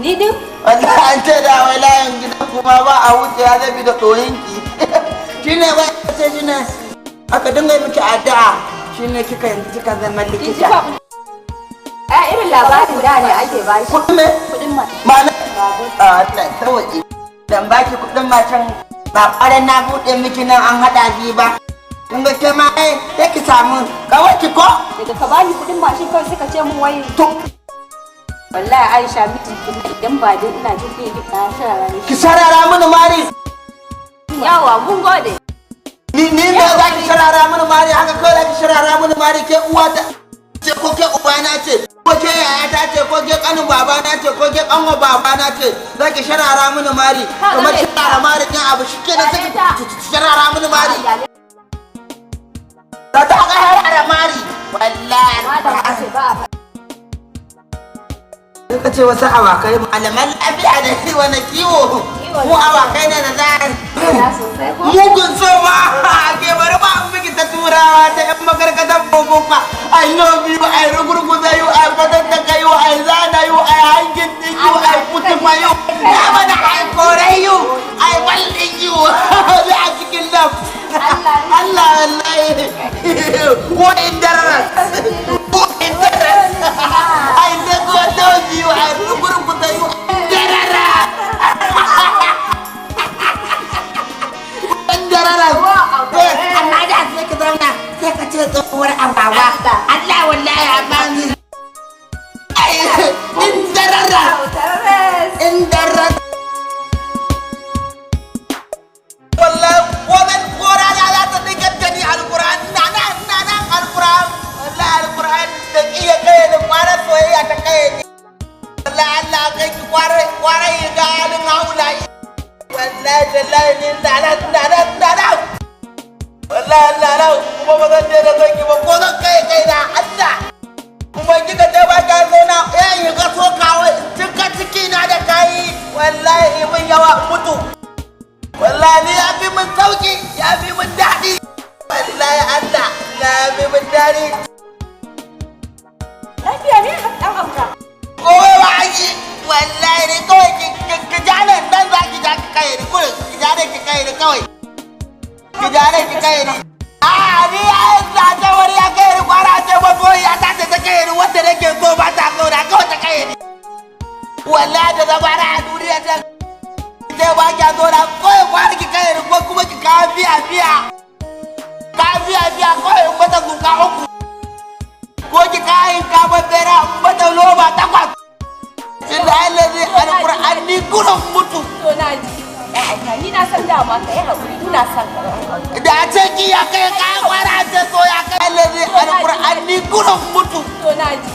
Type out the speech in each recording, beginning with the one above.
Ni din? Wallahi an ce da wai layin gidan kuma ba a wuce ya zabi da tsoyinki. Shine wai sai shine aka dinga miki addu'a shine kika zama likita. Irin labarin da ne ake ba shi. Kuɗin me? Kuɗin ma. Mana? Allah sauki. Dan baki kuɗin macen ba ƙwarar na buɗe miki nan an haɗa ji ba. Kun ga ke ma sai ki samu kawai ki ko? Daga ka bani kuɗin mashin kawai suka ce mun wai. To. Wallahi Aisha mijin kin idan ba dai ina jin zai gida sharara ne. Ki sharara mini mari. Yawa mun gode. Ni me za ki sharara mini mari haka kawai za ki sharara mini mari ke uwa ta ce ko ke ubana ce ko ke yayata ce ko ke kanin babana ce ko ke kanwa babana ce za ki sharara mini mari kamar sharara mari ɗin abu shi kenan sai ki sharara mini mari. Za ta ga sharara mari wallahi. Ka ce wasu awakai malaman lafiya da shi wani kiwo mu awakai ne da za mugun so ma ke bari ba miki ta turawa ta yan makarkatar bobofa ai love you ai rugurguza you ai fatan ka you ai zana you ai hangin din you ai kutufa you ya mana ai kore you ai ballin you da a cikin love Allah wallahi ko indaras ko indaras ai da ko love you ai rugurguza you darara amma da sai ka zauna sai ka ce tsohuwar abawa Allah wallahi amma ni in darara wallahi wannan kora da za ta dinga gani alquran na alquran wallahi alquran da iya kai da fara soyayya ta kai wallahi Allah kai ki kware ga halin haulai wallahi wallahi ni da wallahi Allah kuma ba zan je da zanki ba ko zan kai na Allah kuma kika je ba ka zo na yi ga so kawai cika ciki na da kai wallahi mun yawa mutu wallahi ni ya fi mun sauki ya fi mun daɗi wallahi Allah ya fi mun daɗi lafiya ne dan amka kowa ba yi wallahi ne kawai ki jane dan za ki ja ki kai ni kullum ki jane ki kai ni kawai ki jane ki kai ni ni ya ta wari ya kai ni kwara ce ba so ya ta kai ni wanda nake so ba ta so da kawai ta kai ni wallahi da zabara a duniya ta ce ba ki so da kawai kwara ki kai ni ko kuma ki kawo biya kawai in bata zuka uku ko ki kawo kawo bera in bata loba takwas inda Allah zai alƙur'an ni gudun mutu to na ji ni na san dama ka yi haƙuri ina son ka da ce ki ya kai ka kwara ce so ya kai Allah zai alƙur'an ni gudun mutu to na ji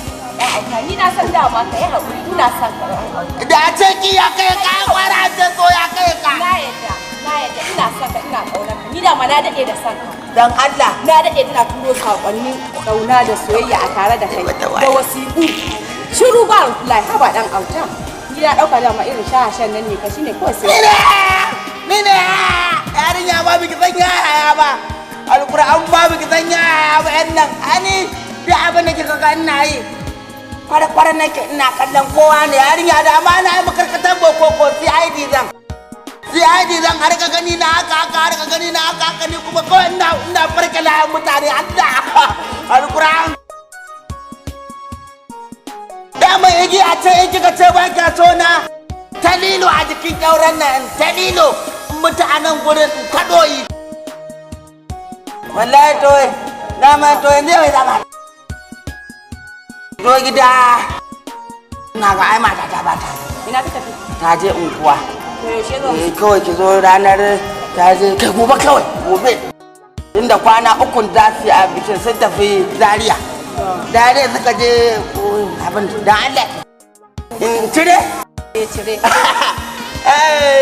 ni na san dama ka yi haƙuri ina son ka da ce ki ya kai ka kwara ce so ya kai ka na yadda ina son ka ina ƙaunar ka ni dama na daɗe da son ka dan Allah na daɗe ina turo saƙonnin ƙauna da soyayya a tare da kai da wasiƙu shiru ba wallahi haba dan auta ni na dauka da ma irin shahashan nan ne ka shine kawai sai mine yarinya ba biki san yaya ba alquran ba biki san yaya ba yan nan ani da abin da kika ga ina yi kwara nake ina kallon kowa ne yarinya da amana ai makarkatan boko ko CID zan har ka gani na haka ni kuma kawai ina farke layan mutane Allah alquran dama yagi a ce in kika ce ba ka so na talilo a jikin kyauran nan talilo mutu a nan gurin kadoyi wallahi to dama to ne wai dama zo gida na ga ai mata ta bata ina ka tafi ta je unguwa to yaushe zo kawai ki zo ranar ta je kai gobe kawai gobe inda kwana uku za su yi a bikin sun tafi Zaria dare suka je abin da Allah cire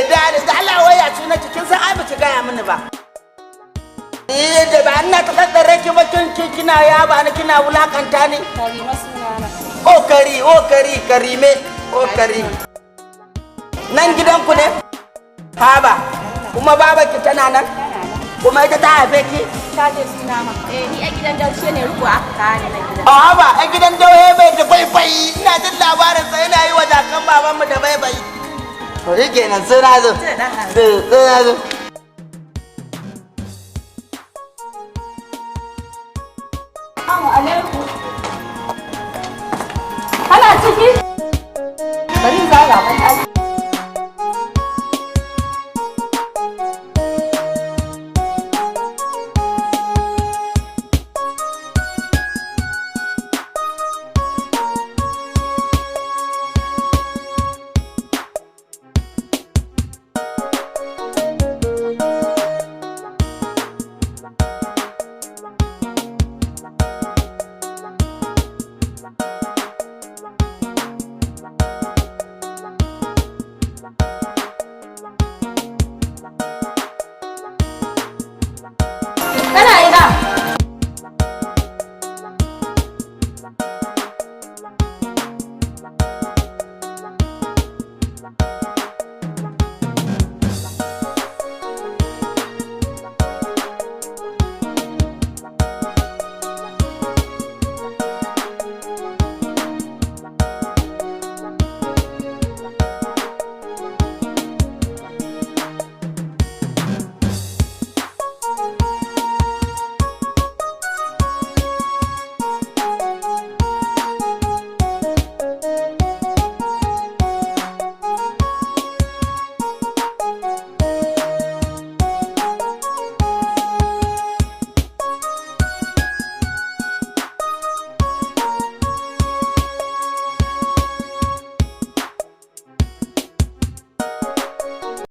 da Allah waya tuna cikin san ai bace gaya mini ba da ba ina ta kaddare ki ba kina ya ba ni kina wulakanta ni Karima sunana karime nan gidanku ne haba kuma baba ki tana nan kuma ita ta haife ki ka je suna ma. Ni a gidan daushe ne ruku aka kawo ni na gidan. A ba a gidan dauye mai da baibai ina jin labarin sa yana yi wa jakan babanmu da baibai. To shi kenan sai na zo. Sai na zo. Assalamu alaikum. Kana ciki? Bari zaga ban ɗaki.